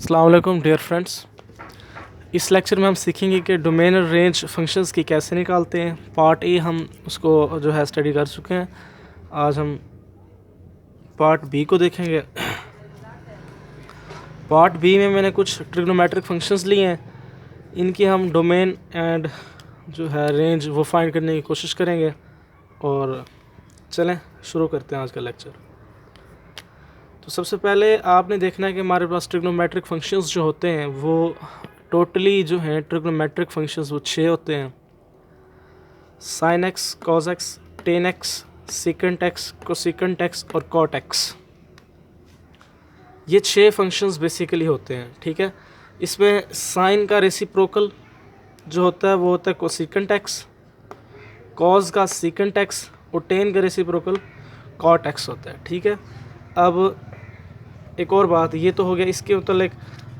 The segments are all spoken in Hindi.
अस्सलाम वालेकुम डियर फ्रेंड्स। इस लेक्चर में हम सीखेंगे कि डोमेन और रेंज फंक्शंस की कैसे निकालते हैं। पार्ट ए हम उसको जो है स्टडी कर चुके हैं। आज हम पार्ट बी को देखेंगे। पार्ट बी में मैंने कुछ ट्रिग्नोमेट्रिक फंक्शंस लिए हैं, इनकी हम डोमेन एंड जो है रेंज वो फाइंड करने की कोशिश करेंगे। और चलें शुरू करते हैं आज का लेक्चर। तो सबसे पहले आपने देखना है कि हमारे पास ट्रिग्नोमेट्रिक फंक्शंस जो होते हैं वो टोटली जो हैं ट्रिग्नोमेट्रिक फंक्शंस वो 6 होते हैं। Sine x, cos x, ten x, secant x, cosecant x और कॉट एक्स, ये 6 फंक्शंस बेसिकली होते हैं। ठीक है, इसमें साइन का रेसिप्रोकल जो होता है वो होता है कोसेकेंट एक्स, कॉस का सेकेंट एक्स और टेन का रेसिप्रोकल कॉट एक्स होता है। ठीक है, अब एक और बात, ये तो हो गया इसके मतलब,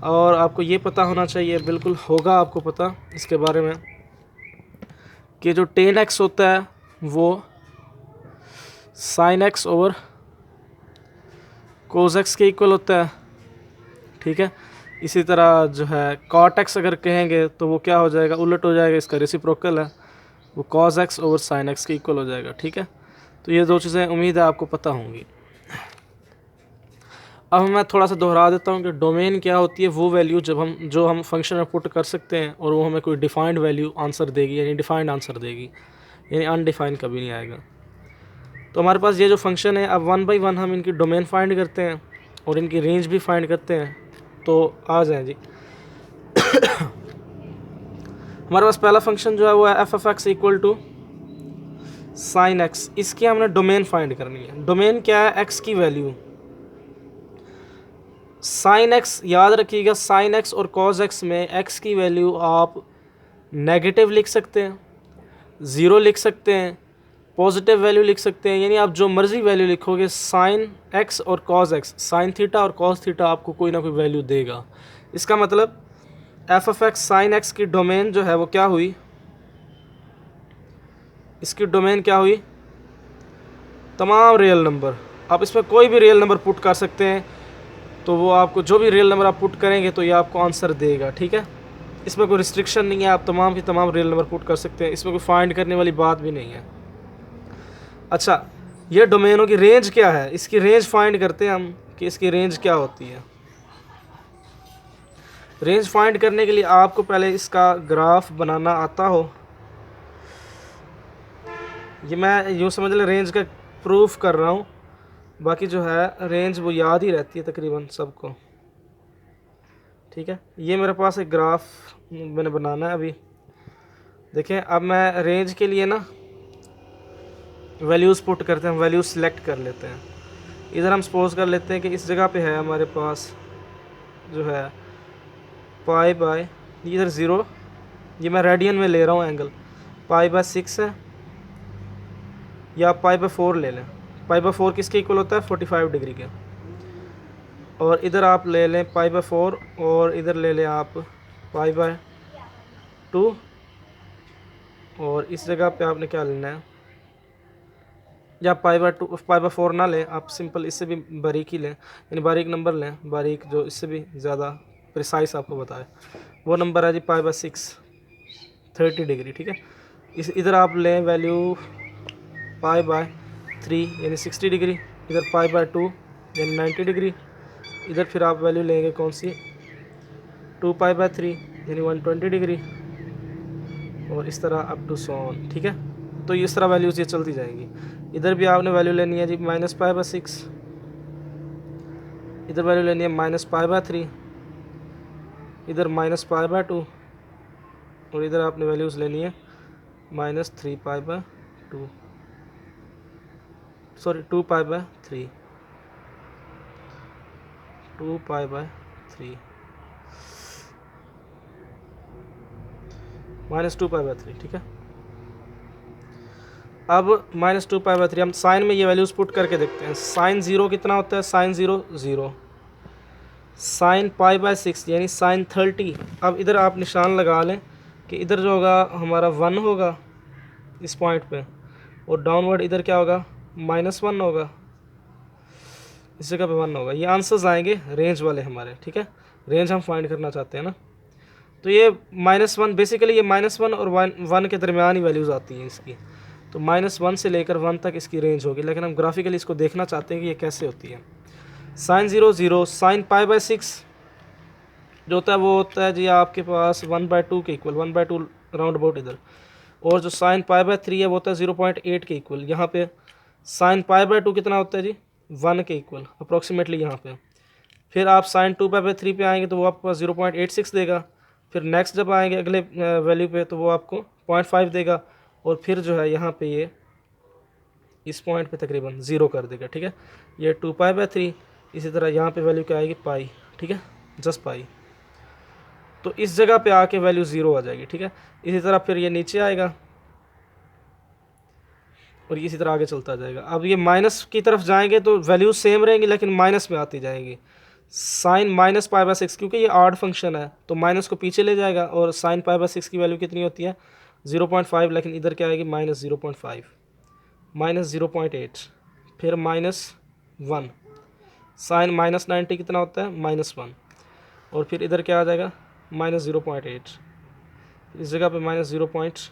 और आपको ये पता होना चाहिए, बिल्कुल होगा आपको पता इसके बारे में, कि जो टेन एक्स होता है वो sine x over cos x के इक्वल होता है। ठीक है, इसी तरह जो है कॉट एक्स अगर कहेंगे तो वो क्या हो जाएगा, उलट हो जाएगा, इसका रेसिप्रोकल है, वो cos x over sine x के इक्वल हो जाएगा। ठीक है, तो ये दो चीज़ें उम्मीद है आपको पता होंगी। अब मैं थोड़ा सा दोहरा देता हूँ कि डोमेन क्या होती है। वो वैल्यू जो हम फंक्शन में पुट कर सकते हैं और वो हमें कोई डिफाइंड वैल्यू आंसर देगी, यानी डिफाइंड आंसर देगी, यानी अनडिफाइंड कभी नहीं आएगा। तो हमारे पास ये जो फंक्शन है, अब वन बाई वन हम इनकी डोमेन फाइंड करते हैं और इनकी रेंज भी फाइंड करते हैं। तो आ जाए जी। हमारे पास पहला फंक्शन जो है वो है f f x equal to sine x. इसकी हमने डोमेन फाइंड करनी है। डोमेन क्या है, एक्स की वैल्यू। साइन एक्स याद रखिएगा, साइन एक्स और कॉस एक्स में एक्स की वैल्यू आप नेगेटिव लिख सकते हैं, ज़ीरो लिख सकते हैं, पॉजिटिव वैल्यू लिख सकते हैं, यानी आप जो मर्ज़ी वैल्यू लिखोगे साइन एक्स और कॉस एक्स, साइन थीटा और कॉस थीटा आपको कोई ना कोई वैल्यू देगा। इसका मतलब F f x sine x की डोमेन जो है वो क्या हुई, इसकी डोमेन क्या हुई, तमाम रियल नंबर। आप इसमें कोई भी रियल नंबर पुट कर सकते हैं, तो वो आपको जो भी रियल नंबर आप पुट करेंगे तो ये आपको आंसर देगा। ठीक है, इसमें कोई रिस्ट्रिक्शन नहीं है, आप तमाम की तमाम रियल नंबर पुट कर सकते हैं, इसमें कोई फाइंड करने वाली बात भी नहीं है। अच्छा, ये डोमेनों की रेंज क्या है, इसकी रेंज फाइंड करते हैं हम कि इसकी रेंज क्या होती है। रेंज फाइंड करने के लिए आपको पहले इसका ग्राफ बनाना आता हो। ये मैं यूँ समझ लें रेंज का प्रूफ कर रहा हूँ, बाकी जो है रेंज वो याद ही रहती है तकरीबन सबको। ठीक है, ये मेरे पास एक ग्राफ मैंने बनाना है अभी। देखें, अब मैं रेंज के लिए ना वैल्यूज़ पुट करते हैं, वैल्यूज़ सिलेक्ट कर लेते हैं। इधर हम सपोज कर लेते हैं कि इस जगह पे है हमारे पास जो है पाई बाय, इधर ज़ीरो, ये मैं रेडियन में ले रहा हूँ एंगल, पाई बाय 6 है, या पाई बाय 4 ले लें। पाई बाय 4 किसके इक्वल होता है, 45 डिग्री के। और इधर आप ले लें पाई बाय 4 और इधर ले लें आप पाई बाय 2, और इस जगह पे आपने क्या लेना है, या पाई बाय 2 पाई बाय 4 ना लें, आप सिंपल इससे भी बारीक ही लें, यानी बारीक नंबर लें, बारीक जो इससे भी ज़्यादा प्रिसाइस आपको बताए, वो नंबर है जी पाई बाय 6, 30 डिग्री। ठीक है, इस इधर आप लें वैल्यू पाई बाय 3 यानी 60 डिग्री, इधर पाई बाय 2 यानी 90 डिग्री, इधर फिर आप वैल्यू लेंगे कौन सी, 2 पाई बाय 3 यानी 120 डिग्री, और इस तरह अप टू सो ऑन। ठीक है, तो इस तरह वैल्यूज़ ये चलती जाएंगी। इधर भी आपने वैल्यू लेनी है जी माइनस पाई बाय 6, इधर वैल्यू लेनी है माइनस पाई बाय 3, इधर माइनस पाई बाय 2, और इधर आपने वैल्यूज़ लेनी है minus 3 pi by 2, sorry 2 pi by 3, 2 pi by 3 minus 2 pi by 3। ठीक है, अब माइनस 2 पाई बाय 3 हम साइन में ये वैल्यूज़ पुट करके देखते हैं। साइन ज़ीरो कितना होता है, sine zero zero, sine pi by 6 यानी साइन 30। अब इधर आप निशान लगा लें कि इधर जो होगा हमारा 1 होगा इस पॉइंट पे, और डाउनवर्ड इधर क्या होगा, -1 होगा, इस जगह पे 1 होगा। ये आंसर्स आएंगे रेंज वाले हमारे। ठीक है, रेंज हम फाइंड करना चाहते हैं ना। तो ये -1 बेसिकली ये -1 और 1 के दरमियान ही वैल्यूज़ आती हैं इसकी। तो -1 से लेकर 1 तक इसकी रेंज होगी, लेकिन हम ग्राफिकली इसको देखना चाहते हैं कि ये कैसे होती है। sin 0 0, sin π/6 जो होता है वो होता है जी आपके पास 1/2 के इक्वल, 1/2 राउंड अबाउट इधर। और जो sin π/3 है वो होता है 0.8 के इक्वल। यहाँ पे sin π/2 कितना होता है जी 1 के इक्वल अप्रॉक्सीमेटली यहाँ पे। फिर आप sin 2π/3 पे आएंगे तो वो आपके पास 0.86 देगा। फिर नेक्स्ट जब आएंगे अगले वैल्यू पे तो वो आपको 0.5 देगा। और फिर जो है यहाँ पे ये इस पॉइंट पे तकरीबन 0 कर देगा, ठीक है। ये 2π/3, इसी तरह यहाँ पे वैल्यू क्या आएगी पाई, ठीक है, जस्ट पाई। तो इस जगह पे आके वैल्यू 0 आ जाएगी, ठीक है। इसी तरह फिर ये नीचे आएगा और इसी तरह आगे चलता जाएगा। अब ये माइनस की तरफ जाएंगे तो वैल्यू सेम रहेंगी लेकिन माइनस में आती जाएंगी। साइन -π/6 क्योंकि ये ऑड फंक्शन है तो माइनस को पीछे ले जाएगा। और साइन π/6 की वैल्यू कितनी होती है 0.5, लेकिन इधर क्या आएगी -0.5, -0.8, फिर -1। साइन -90 कितना होता है -1, और फिर इधर क्या आ जाएगा -0.8, इस जगह पे -0.5,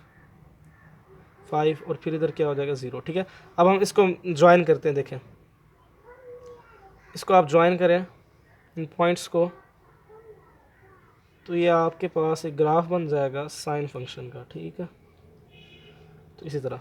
और फिर इधर क्या हो जाएगा 0, ठीक है। अब हम इसको ज्वाइन करते हैं, देखें इसको आप ज्वाइन करें इन पॉइंट्स को, तो ये आपके पास एक ग्राफ बन जाएगा साइन फंक्शन का, ठीक है। तो इसी तरह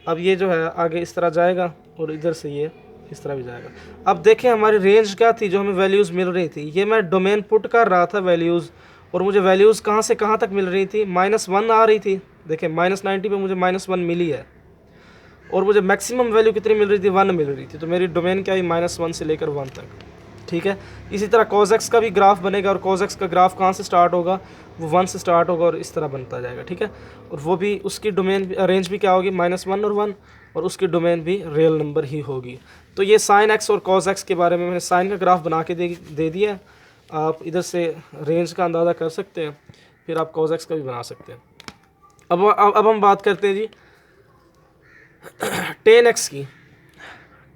अब ये जो है आगे इस तरह जाएगा और इधर से ये इस तरह भी जाएगा। अब देखें हमारी रेंज क्या थी जो हमें वैल्यूज़ मिल रही थी, ये मैं डोमेन पुट कर रहा था वैल्यूज़, और मुझे वैल्यूज़ कहाँ से कहाँ तक मिल रही थी -1 आ रही थी। देखें -90 पे मुझे -1 मिली है, और मुझे मैक्सिमम वैल्यू कितनी मिल रही थी 1 मिल रही थी। तो मेरी डोमेन क्या हुई -1 से लेकर 1 तक, ठीक है। इसी तरह cos x का भी ग्राफ बनेगा, और cos x का ग्राफ कहाँ से स्टार्ट होगा वो 1 से स्टार्ट होगा और इस तरह बनता जाएगा, ठीक है। और वो भी उसकी डोमेन रेंज भी क्या होगी -1 और 1, और उसकी डोमेन भी रियल नंबर ही होगी। तो ये sin x और cos x के बारे में मैंने साइन का ग्राफ बना के दे दिया है। आप इधर से रेंज का अंदाज़ा कर सकते हैं, फिर आप cos x का भी बना सकते हैं। अब हम बात करते हैं जी tan x की।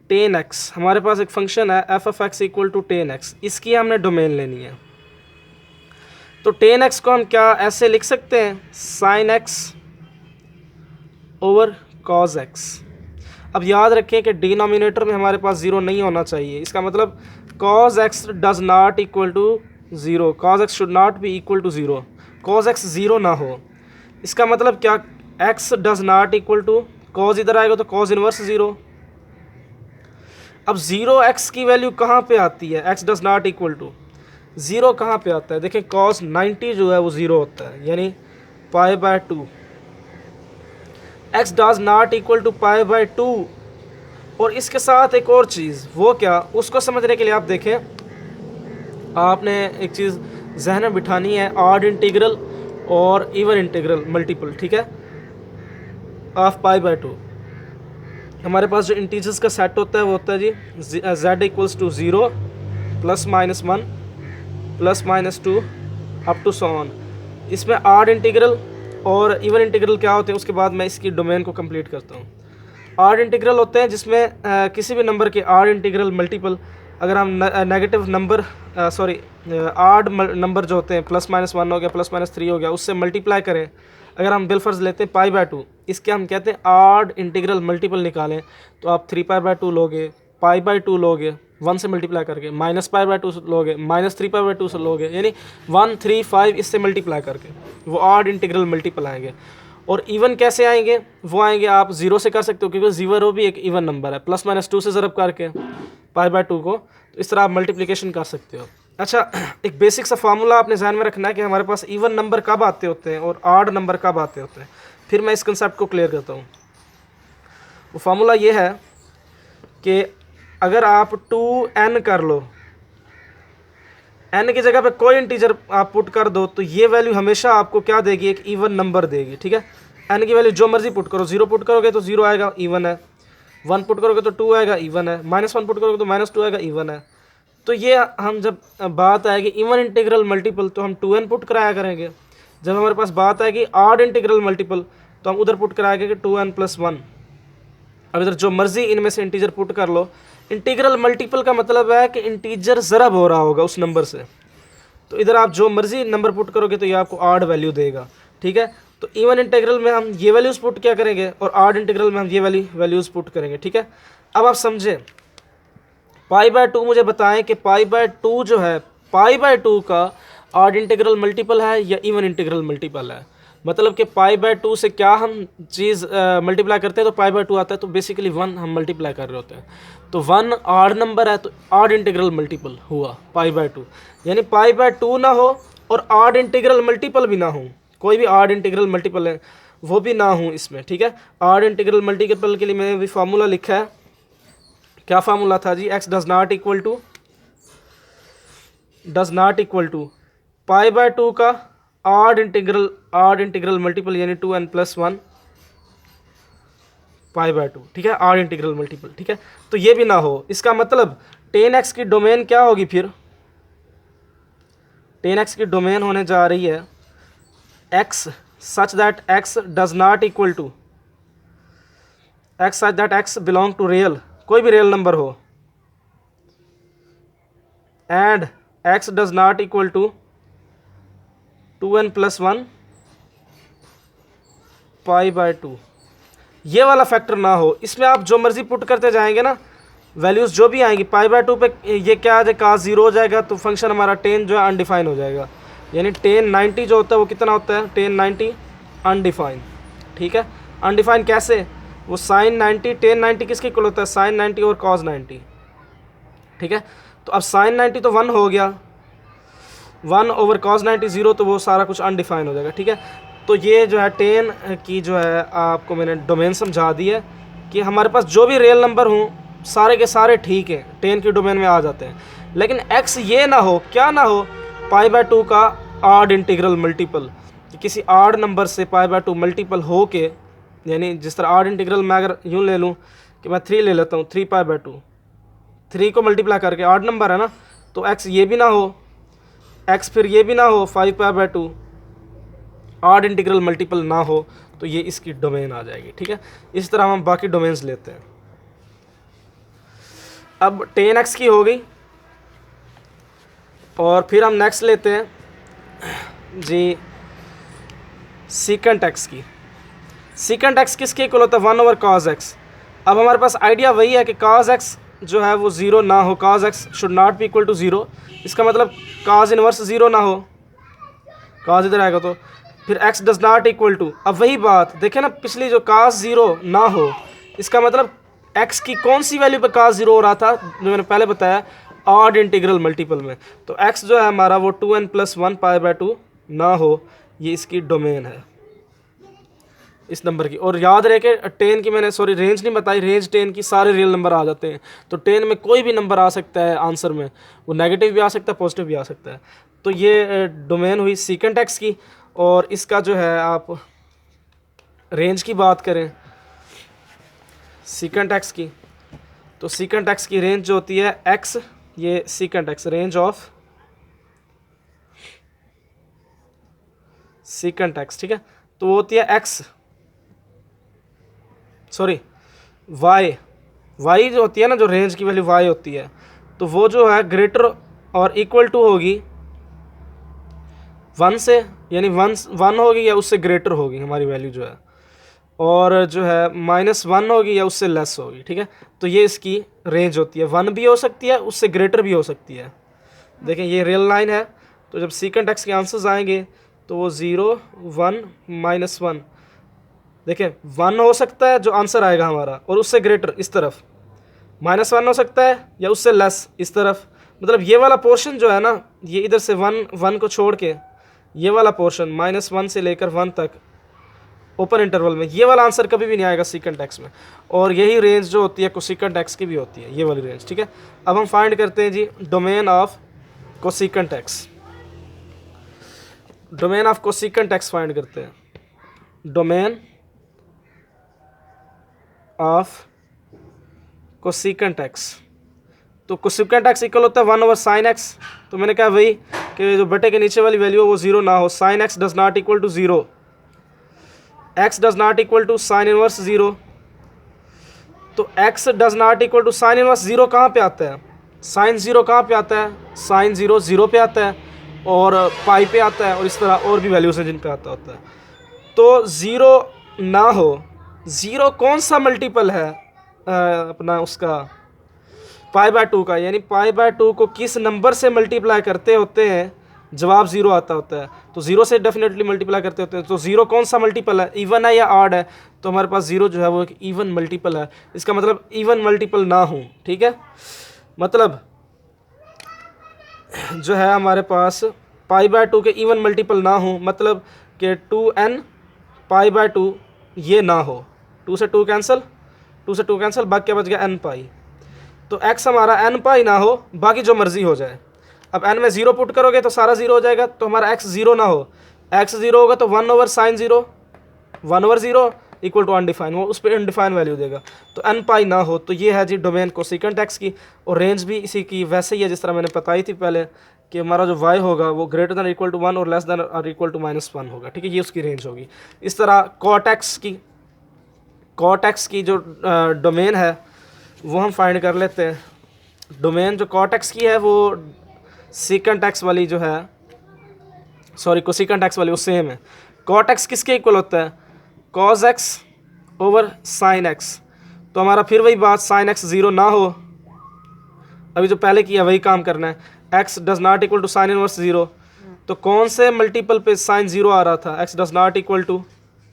tan x हमारे पास एक फंक्शन है f(x) = tan x, इसकी हमने डोमेन लेनी है। तो tan x को हम क्या ऐसे लिख सकते हैं sin x over cos x। अब याद रखें कि डिनोमिनेटर में हमारे पास 0 नहीं होना चाहिए, इसका मतलब cos x does not equal to 0, cos x should not be equal to 0, cos x 0 ना हो। इसका मतलब क्या x does not equal to cos इधर आएगा तो cos इनवर्स 0। अब 0x की वैल्यू कहाँ पे आती है, x does not equal to 0 कहाँ पे आता है। देखें cos 90 जो है वो 0 होता है, यानी π/2। x does not equal to π/2। और इसके साथ एक और चीज़, वो क्या, उसको समझने के लिए आप देखें, आपने एक चीज़ जहन में बिठानी है, ऑड इंटीग्रल और इवन इंटीग्रल मल्टीपल, ठीक है, ऑफ π/2। हमारे पास जो इंटीजर्स का सेट होता है वो होता है जी z equals to 0 +-1 +-2 up to so on. इसमें ऑड इंटीग्रल और इवन इंटीग्रल क्या होते हैं उसके बाद मैं इसकी डोमेन को कंप्लीट करता हूँ। ऑड इंटीग्रल होते हैं जिसमें किसी भी नंबर के ऑड इंटीग्रल मल्टीपल, अगर हम नेगेटिव नंबर ऑड नंबर जो होते हैं +-1 हो गया, +-3 हो गया, उससे मल्टीप्लाई करें। अगर हम बिलफर्ज लेते हैं π/2, इसके हम कहते हैं ऑड इंटीग्रल मल्टीपल निकालें, तो आप 3π/2 लोगे, π/2 लोगे 1 से मल्टीप्लाई करके, -π/2 लोगे, -3π/2 से लोगे, यानी 1, 3, 5 इससे मल्टीप्लाई करके वो ऑड इंटीग्रल मल्टीपल आएंगे। और इवन कैसे आएंगे, वो आएंगे आप 0 से कर सकते हो क्योंकि 0 भी एक इवन नंबर है, +-2 से ज़रब करके π/2 को, तो इस तरह आप मल्टीप्लिकेशन कर सकते हो। अच्छा, एक बेसिक सा फार्मूला आपने ध्यान में रखना है कि हमारे पास इवन नंबर कब आते होते हैं और ऑड नंबर कब आते होते हैं। फिर मैं इस कंसेप्ट को क्लियर करता हूँ। वो फार्मूला ये है कि अगर आप 2n कर लो, n की जगह पे कोई इंटीजर आप पुट कर दो, तो ये वैल्यू हमेशा आपको क्या देगी, एक इवन नंबर देगी, ठीक है। n की वैल्यू जो मर्जी पुट करो, 0 पुट करोगे तो 0 आएगा, इवन है, 1 पुट करोगे तो 2 आएगा, इवन है, -1 पुट करोगे तो -2 आएगा, इवन है। तो ये हम जब बात आएगी इवन इंटीग्रल मल्टीपल तो हम 2n पुट कराया करेंगे। जब हमारे पास बात आएगी ऑड इंटीग्रल मल्टीपल तो हम उधर पुट कराएंगे कि 2n + 1। अब इधर जो मर्जी इनमें से इंटीजर पुट कर लो। इंटीग्रल मल्टीपल का मतलब है कि इंटीजर ज़रब हो रहा होगा उस नंबर से, तो इधर आप जो मर्जी नंबर पुट करोगे तो ये आपको ऑड वैल्यू देगा, ठीक है। तो इवन इंटीग्रल में हम ये वैल्यूज़ पुट क्या करेंगे और ऑड इंटीग्रल में हम ये वाली वैल्यूज़ पुट करेंगे, ठीक है। अब आप समझे, π/2 मुझे बताएं कि π/2 जो है, π/2 का ऑड इंटीग्रल मल्टीपल है या इवन इंटीग्रल मल्टीपल है। मतलब कि π/2 से क्या हम चीज़ मल्टीप्लाई करते हैं तो π/2 आता है, तो बेसिकली 1 हम मल्टीप्लाई कर रहे होते हैं। तो 1 ऑड नंबर है तो ऑड इंटीग्रल मल्टीपल हुआ π/2, यानी π/2 ना हो और ऑड इंटीग्रल मल्टीपल भी ना हो, कोई भी ऑड इंटीग्रल मल्टीपल है वो भी ना हो इसमें, ठीक है। ऑड इंटीग्रल मल्टीपल के लिए मैंने भी फार्मूला लिखा है। क्या फार्मूला था जी? x does not equal to π/2 का ऑड इंटीग्रल मल्टीपल यानी 2n+1 π/2, ठीक है, ऑड इंटीग्रल मल्टीपल, ठीक है। तो ये भी ना हो, इसका मतलब 10x की डोमेन क्या होगी फिर? 10x की डोमेन होने जा रही है x such that x does not equal to x such that x belong to real, कोई भी रियल नंबर हो, and x does not equal to 2n+1 π/2, ये वाला फैक्टर ना हो। इसमें आप जो मर्जी पुट करते जाएंगे ना, वैल्यूज़ जो भी आएंगी π/2 पे, ये क्या आ जाएगा, cos 0 हो जाएगा, तो फंक्शन हमारा 10 जो है अनडिफाइन हो जाएगा। यानी 1090 जो होता है वो कितना होता है? 1090 अनडिफाइन, ठीक है। अनडिफाइन कैसे? वो sin 90, 1090 किसके इक्वल होता है? sin 90 और cos 90, ठीक है। तो अब sin 90 तो 1 हो गया, 1 ओवर cos 90 0, तो वो सारा कुछ अनडिफाइन हो जाएगा, ठीक है। तो ये जो है 10 की जो है आपको मैंने डोमेन समझा दी है कि हमारे पास जो भी रियल नंबर हों सारे के सारे ठीक है 10 की डोमेन में आ जाते हैं, लेकिन x ये ना हो, क्या ना हो, π/2 का ऑड इंटीग्रल मल्टीपल, किसी ऑड नंबर से π/2 मल्टीपल हो के, यानी जिस तरह ऑड इंटीग्रल मैं अगर यूँ ले लूँ कि मैं 3 ले लेता हूँ, 3π/2, 3 को मल्टीप्लाई करके ऑड नंबर है ना, तो x ये भी ना हो, x फिर ये भी ना हो, 5π/2 ऑड इंटीग्रल मल्टीपल ना हो, तो ये इसकी डोमेन आ जाएगी, ठीक है। इस तरह हम बाकी डोमेन्स लेते हैं। अब 10x की हो गई, और फिर हम नेक्स्ट लेते हैं जी सीकेंट x की। सीकेंट x किसके इक्वल होता है? 1 ओवर cos x। अब हमारे पास आइडिया वही है कि cos x जो है वो 0 ना हो, cos x should not be equal to 0। इसका मतलब cos इनवर्स 0 ना हो, cos इधर आएगा तो फिर x does not equal to, अब वही बात देखें ना, पिछली जो cos 0 ना हो, इसका मतलब x की कौन सी वैल्यू पे cos 0 हो रहा था, जो मैंने पहले बताया, ऑड इंटीग्रल मल्टीपल में। तो x जो है हमारा वो 2n+1 π/2 ना हो, ये इसकी डोमेन है इस नंबर की। और याद रहे कि 10 की मैंने रेंज नहीं बताई, रेंज 10 की सारे रियल नंबर आ जाते हैं, तो 10 में कोई भी नंबर आ सकता है आंसर में, वो नेगेटिव भी आ सकता है, पॉजिटिव भी आ सकता है। तो ये डोमेन हुई सीकेंट x की। और इसका जो है आप रेंज की बात करें सीकेंट x की, तो सीकेंट x की रेंज जो होती है x, ये secant x, range of secant x, ठीक है। तो वो होती है x, y जो होती है ना, जो रेंज की वैल्यू y होती है, तो वो जो है ग्रेटर और इक्वल टू होगी 1 से, यानी 1 होगी या उससे ग्रेटर होगी हमारी वैल्यू जो है, और जो है -1 होगी या उससे लेस होगी, ठीक है। तो ये इसकी रेंज होती है, 1 भी हो सकती है, उससे ग्रेटर भी हो सकती है। देखें ये रियल लाइन है, तो जब सीकेंट x के आंसर्स आएंगे तो वो 0, 1, -1, देखें 1 हो सकता है जो आंसर आएगा हमारा, और उससे ग्रेटर इस तरफ, -1 हो सकता है या उससे लेस इस तरफ। मतलब ये वाला पोर्शन जो है ना, ये इधर से 1 को छोड़ के ये वाला पोर्शन -1 से लेकर 1 तक ओपन इंटरवल में, ये वाला आंसर कभी भी नहीं आएगा सीकेंट x में। और यही रेंज जो होती है कोसीकेंट x की भी होती है, ये वाली रेंज, ठीक है। अब हम फाइंड करते हैं जी domain of cosecant x। Domain of cosecant x find करते हैं, डोमेन ऑफ कोसीकेंट x। तो कोसीकेंट x इक्वल होता है 1 ओवर साइन x। तो मैंने कहा वही कि जो बटे के नीचे वाली वैल्यू है वो 0 ना हो, sine x does not equal to 0, x does not equal to sine inverse 0। तो x does not equal to sine inverse 0 कहाँ पे आता है? साइन 0 कहाँ पे आता है? साइन 0 0 पे आता है। और पाई पे आता है, और इस तरह और भी वैल्यूज हैं जिन पे आता होता है। तो ज़ीरो ना हो, ज़ीरो कौन सा मल्टीपल है अपना उसका पाई बाय 2 का, यानी पाई बाय 2 को किस नंबर से मल्टीप्लाई करते होते हैं जवाब ज़ीरो आता होता है। तो ज़ीरो से डेफिनेटली मल्टीप्लाई करते होते हैं। तो ज़ीरो कौन सा मल्टीपल है, इवन है या ऑड है? तो हमारे पास ज़ीरो जो है वो एक इवन मल्टीपल है। इसका मतलब इवन मल्टीपल ना हो, ठीक है। मतलब जो है हमारे पास पाई बाय 2 के इवन मल्टीपल ना हो, मतलब कि 2n पाई बाय 2 ये ना हो। 2 से 2 कैंसिल, 2 से 2 कैंसिल, बाकी क्या बच गया n पाई। तो x हमारा n पाई ना हो, बाकी जो मर्जी हो जाए। अब n में ज़ीरो पुट करोगे तो सारा ज़ीरो हो जाएगा। तो हमारा x ज़ीरो ना हो, x ज़ीरो होगा तो 1/sin zero, 1/0 equal to undefine, वो उस पर अनडिफाइन वैल्यू देगा। तो n पाई ना हो, तो ये है जी डोमेन कोसेकेंट x की। और रेंज भी इसी की वैसे ही है जिस तरह मैंने बताई थी पहले कि हमारा जो y होगा वो ग्रेटर दैन इक्वल टू 1 और लेस दैन और इक्वल टू -1 होगा, ठीक है। ये उसकी रेंज होगी। इस तरह कॉट x की जो डोमेन है वो हम फाइंड कर लेते हैं। डोमेन जो कॉट x की है वो सीकेंट x वाली जो है, सॉरी कोसेकेंट x वाली वो सेम है। कॉट x किसके इक्वल होता है, cos x over sin x। तो हमारा फिर वही बात, sin x ज़ीरो ना हो, अभी जो पहले किया वही काम करना है। x does not equal to sine inverse zero, तो कौन से मल्टीपल पे साइन ज़ीरो आ रहा था, x does not equal to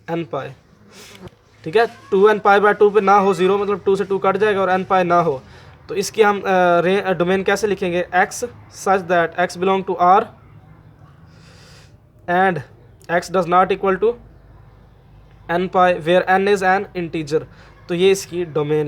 n pi, ठीक है। 2n पाई बाय 2 पे ना हो ज़ीरो, मतलब 2 से 2 कट जाएगा, और n पाई ना हो। तो इसकी हम डोमेन कैसे लिखेंगे, x such that x belong to R and x does not equal to n pi where n is an integer. तो ये इसकी डोमेन